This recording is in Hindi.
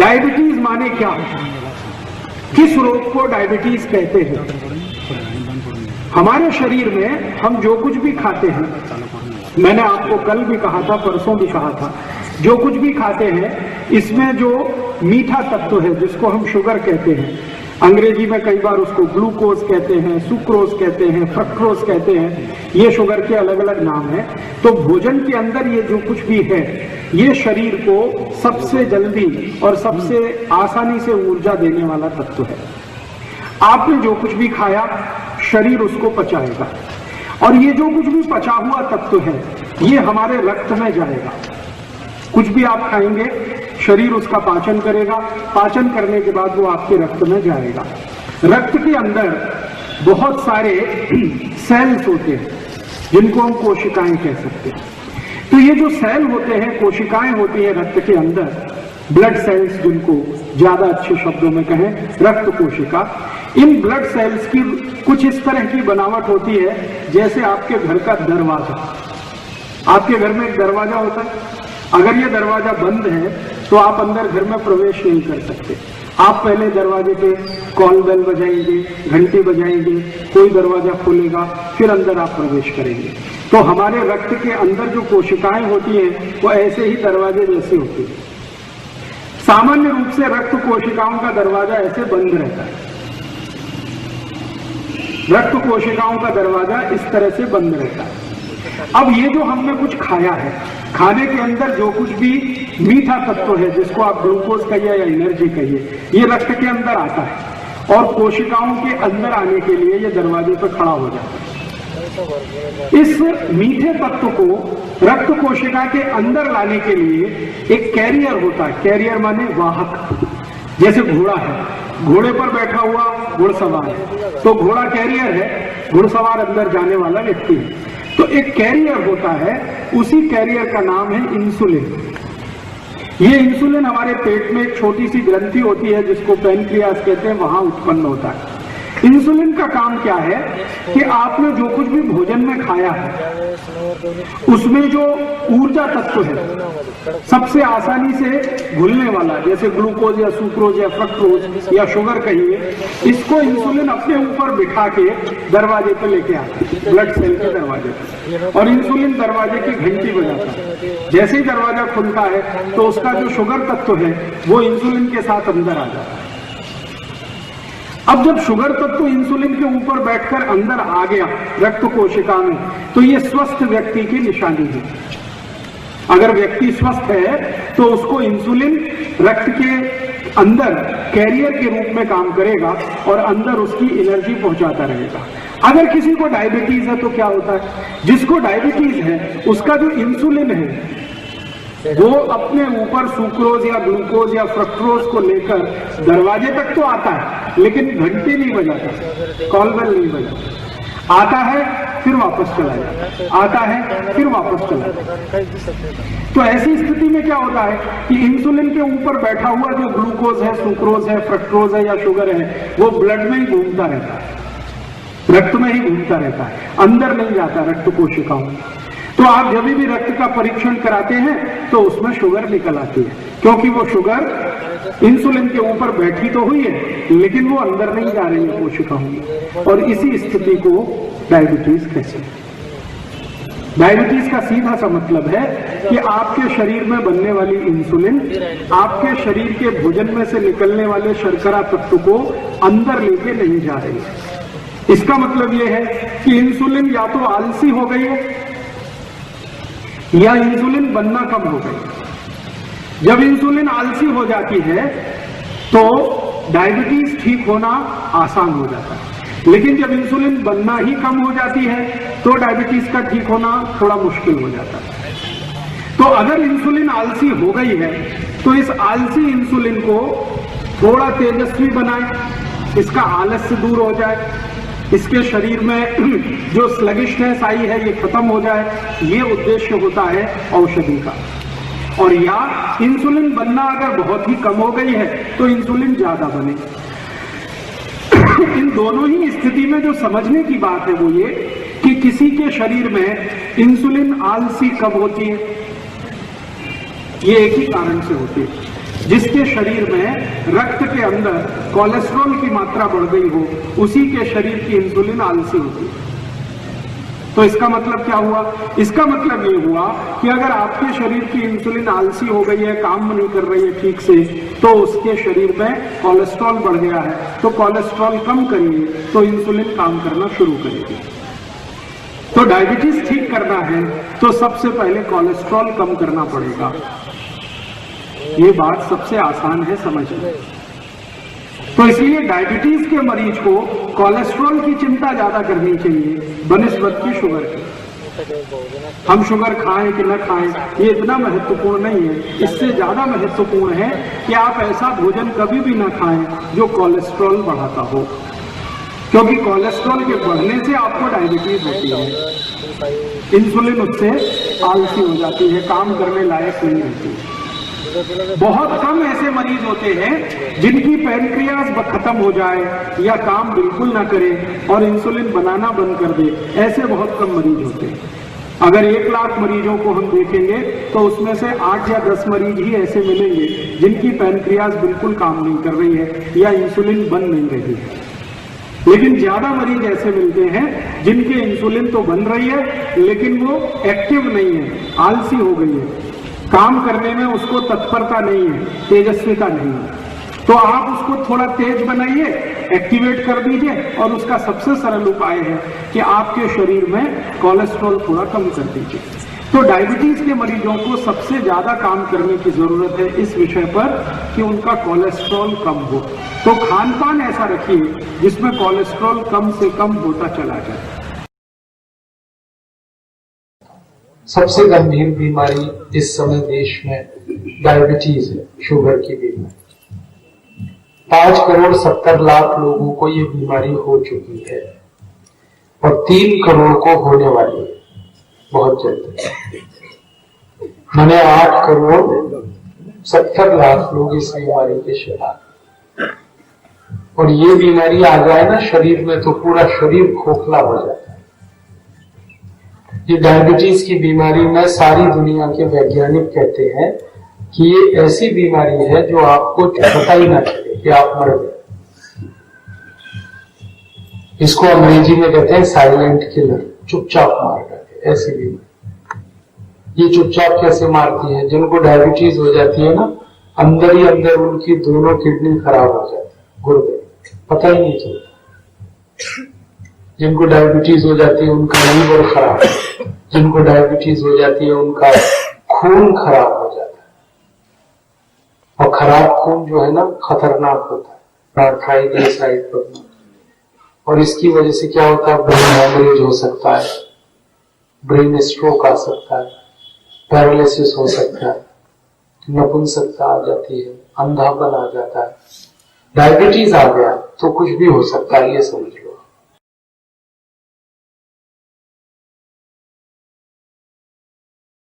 डायबिटीज माने क्या? किस रोग को डायबिटीज कहते हैं? हमारे शरीर में हम जो कुछ भी खाते हैं, मैंने आपको कल भी कहा था, परसों भी कहा था, जो कुछ भी खाते हैं इसमें जो मीठा तत्व है जिसको हम शुगर कहते हैं, अंग्रेजी में कई बार उसको ग्लूकोज कहते हैं, सुक्रोज कहते हैं, फ्रक्टोज कहते हैं, ये शुगर के अलग अलग नाम हैं। तो भोजन के अंदर ये जो कुछ भी है ये शरीर को सबसे जल्दी और सबसे आसानी से ऊर्जा देने वाला तत्व है। आपने जो कुछ भी खाया शरीर उसको पचाएगा, और ये जो कुछ भी पचा हुआ तत्व है ये हमारे रक्त में जाएगा। कुछ भी आप खाएंगे शरीर उसका पाचन करेगा, पाचन करने के बाद वो आपके रक्त में जाएगा। रक्त के अंदर बहुत सारे सेल्स होते हैं जिनको हम कोशिकाएं कह सकते हैं। तो ये जो सेल होते हैं, कोशिकाएं होती हैं रक्त के अंदर, ब्लड सेल्स जिनको ज्यादा अच्छे शब्दों में कहें रक्त कोशिका, इन ब्लड सेल्स की कुछ इस तरह की बनावट होती है जैसे आपके घर का दरवाजा। आपके घर में एक दरवाजा होता है, अगर ये दरवाजा बंद है तो आप अंदर घर में प्रवेश नहीं कर सकते। आप पहले दरवाजे पे कॉल बेल बजाएंगे, घंटी बजाएंगे, कोई दरवाजा खोलेगा, फिर अंदर आप प्रवेश करेंगे। तो हमारे रक्त के अंदर जो कोशिकाएं होती हैं वो ऐसे ही दरवाजे जैसे होती है। सामान्य रूप से रक्त कोशिकाओं का दरवाजा ऐसे बंद रहता है, रक्त कोशिकाओं का दरवाजा इस तरह से बंद रहता है। अब ये जो हमने कुछ खाया है, खाने के अंदर जो कुछ भी मीठा तत्व है जिसको आप ग्लूकोज कहिए या एनर्जी कहिए, ये रक्त के अंदर आता है और कोशिकाओं के अंदर आने के लिए ये दरवाजे पर खड़ा हो जाता है। इस मीठे तत्व को रक्त कोशिका के अंदर लाने के लिए एक कैरियर होता है। कैरियर माने वाहक। जैसे घोड़ा है, घोड़े पर बैठा हुआ घुड़सवार है, तो घोड़ा कैरियर है, घुड़सवार अंदर जाने वाला व्यक्ति है। तो एक कैरियर होता है, उसी कैरियर का नाम है इंसुलिन। ये इंसुलिन हमारे पेट में एक छोटी सी ग्रंथि होती है जिसको पैनक्रियास कहते हैं, वहां उत्पन्न होता है। इंसुलिन का काम क्या है कि आपने जो कुछ भी भोजन में खाया है उसमें जो ऊर्जा तत्व है सबसे आसानी से घुलने वाला, जैसे ग्लूकोज या सुक्रोज या फ्रक्टोज या शुगर कहिए, इसको इंसुलिन अपने ऊपर बिठा के दरवाजे पे लेके आता है, ब्लड सेल के दरवाजे पे, और इंसुलिन दरवाजे की घंटी बजाता है। जैसे ही दरवाजा खुलता है तो उसका जो शुगर तत्व है वो इंसुलिन के साथ अंदर आ जाता है। अब जब शुगर तत्व इंसुलिन के ऊपर बैठकर अंदर आ गया रक्त कोशिका में, तो ये स्वस्थ व्यक्ति की निशानी है। अगर व्यक्ति स्वस्थ है तो उसको इंसुलिन रक्त के अंदर कैरियर के रूप में काम करेगा और अंदर उसकी एनर्जी पहुंचाता रहेगा। अगर किसी को डायबिटीज है तो क्या होता है, जिसको डायबिटीज है उसका जो इंसुलिन है वो अपने ऊपर सुक्रोज या ग्लूकोज या फ्रक्टोज को लेकर दरवाजे तक तो आता है लेकिन घंटी नहीं बजाता, कॉल बेल नहीं बजाता। आता है फिर वापस चला जाता, आता है फिर वापस चला जाता। तो ऐसी स्थिति में क्या होता है कि इंसुलिन के ऊपर बैठा हुआ जो ग्लूकोज है, सुक्रोज है, फ्रक्टोज है या शुगर है, वो ब्लड में ही घूमता रहता है, रक्त में ही घूमता रहता है, अंदर नहीं जाता रक्त कोशिकाओं। तो आप जब भी रक्त का परीक्षण कराते हैं तो उसमें शुगर निकल आती है, क्योंकि वो शुगर इंसुलिन के ऊपर बैठी तो हुई है लेकिन वो अंदर नहीं जा रही है कोशिकाओं में, और इसी स्थिति को डायबिटीज कहते हैं। डायबिटीज का सीधा सा मतलब है कि आपके शरीर में बनने वाली इंसुलिन आपके शरीर के भोजन में से निकलने वाले शर्करा तत्व को अंदर लेके नहीं जा रही है। इसका मतलब यह है कि इंसुलिन या तो आलसी हो गई है या इंसुलिन बनना कम हो गई। जब इंसुलिन आलसी हो जाती है तो डायबिटीज ठीक होना आसान हो जाता है, लेकिन जब इंसुलिन बनना ही कम हो जाती है तो डायबिटीज का ठीक होना थोड़ा मुश्किल हो जाता है। तो अगर इंसुलिन आलसी हो गई है तो इस आलसी इंसुलिन को थोड़ा तेजस्वी बनाए, इसका आलस्य दूर हो जाए, इसके शरीर में जो स्लगिशनेस आई है ये खत्म हो जाए, ये उद्देश्य होता है औषधि का। और या इंसुलिन बनना अगर बहुत ही कम हो गई है तो इंसुलिन ज्यादा बने। इन दोनों ही स्थिति में जो समझने की बात है वो ये कि किसी के शरीर में इंसुलिन आलसी कब होती है, ये एक ही कारण से होती है। जिसके शरीर में रक्त के अंदर कोलेस्ट्रॉल की मात्रा बढ़ गई हो, उसी के शरीर की इंसुलिन आलसी होती है। तो इसका मतलब क्या हुआ? इसका मतलब ये हुआ कि अगर आपके शरीर की इंसुलिन आलसी हो गई है, काम नहीं कर रही है ठीक से, तो उसके शरीर में कोलेस्ट्रॉल बढ़ गया है। तो कोलेस्ट्रॉल कम करिए तो इंसुलिन काम करना शुरू करेगी। तो डायबिटीज ठीक करना है तो सबसे पहले कोलेस्ट्रॉल कम करना पड़ेगा। ये बात सबसे आसान है समझना। तो इसलिए डायबिटीज के मरीज को कोलेस्ट्रॉल की चिंता ज्यादा करनी चाहिए बनिस्बत की शुगर की। हम शुगर खाएं कि न खाएं ये इतना महत्वपूर्ण नहीं है। इससे ज्यादा महत्वपूर्ण है कि आप ऐसा भोजन कभी भी न खाएं जो कोलेस्ट्रॉल बढ़ाता हो, क्योंकि कोलेस्ट्रॉल के बढ़ने से आपको डायबिटीज होती है। इंसुलिन उससे आलसी हो जाती है, काम करने लायक नहीं रहती है। बहुत कम ऐसे मरीज होते हैं जिनकी पैनक्रियाज खत्म हो जाए या काम बिल्कुल ना करे और इंसुलिन बनाना बंद कर दे। ऐसे बहुत कम मरीज होते हैं। अगर 1 लाख मरीजों को हम देखेंगे तो उसमें से 8 या 10 मरीज ही ऐसे मिलेंगे जिनकी पैनक्रियाज बिल्कुल काम नहीं कर रही है या इंसुलिन बन नहीं रही है। लेकिन ज्यादा मरीज ऐसे मिलते हैं जिनके इंसुलिन तो बन रही है लेकिन वो एक्टिव नहीं है, आलसी हो गई है, काम करने में उसको तत्परता नहीं है, तेजस्विता नहीं है। तो आप उसको थोड़ा तेज बनाइए, एक्टिवेट कर दीजिए और उसका सबसे सरल उपाय है कि आपके शरीर में कोलेस्ट्रॉल थोड़ा कम कर दीजिए। तो डायबिटीज के मरीजों को सबसे ज्यादा काम करने की जरूरत है इस विषय पर कि उनका कोलेस्ट्रॉल कम हो। तो खान पान ऐसा रखिए जिसमें कोलेस्ट्रॉल कम से कम होता चला जाए। सबसे गंभीर बीमारी इस समय देश में डायबिटीज है, शुगर की बीमारी। 5,70,00,000 लोगों को ये बीमारी हो चुकी है और 3 करोड़ को होने वाली है बहुत जल्द। मैंने 8,70,00,000 लोग इस बीमारी के शिकार। और ये बीमारी आ जाए ना शरीर में तो पूरा शरीर खोखला हो जाता है। ये डायबिटीज की बीमारी में सारी दुनिया के वैज्ञानिक कहते हैं कि ये ऐसी बीमारी है जो आपको पता ही ना चले कि आप मर गए। इसको अंग्रेजी में कहते हैं साइलेंट किलर, चुपचाप मार जाते। ऐसी बीमारी ये चुपचाप कैसे मारती है? जिनको डायबिटीज हो जाती है ना, अंदर ही अंदर उनकी दोनों किडनी खराब हो जाती, गुर्दे, पता ही नहीं चलता। जिनको डायबिटीज हो जाती है उनका लीवर खराब, जिनको डायबिटीज हो जाती है उनका खून खराब हो जाता है। और खराब खून जो है ना खतरनाक होता है, नाइट्राइग्लिसराइड बढ़ना। और इसकी वजह से क्या होता है? ब्रेन हैमरेज हो सकता है, ब्रेन स्ट्रोक आ सकता है, पैरालिसिस हो सकता है, नपुंसकता आ जाती है, अंधापन आ जाता है। डायबिटीज आ गया तो कुछ भी हो सकता है, ये समझ लो।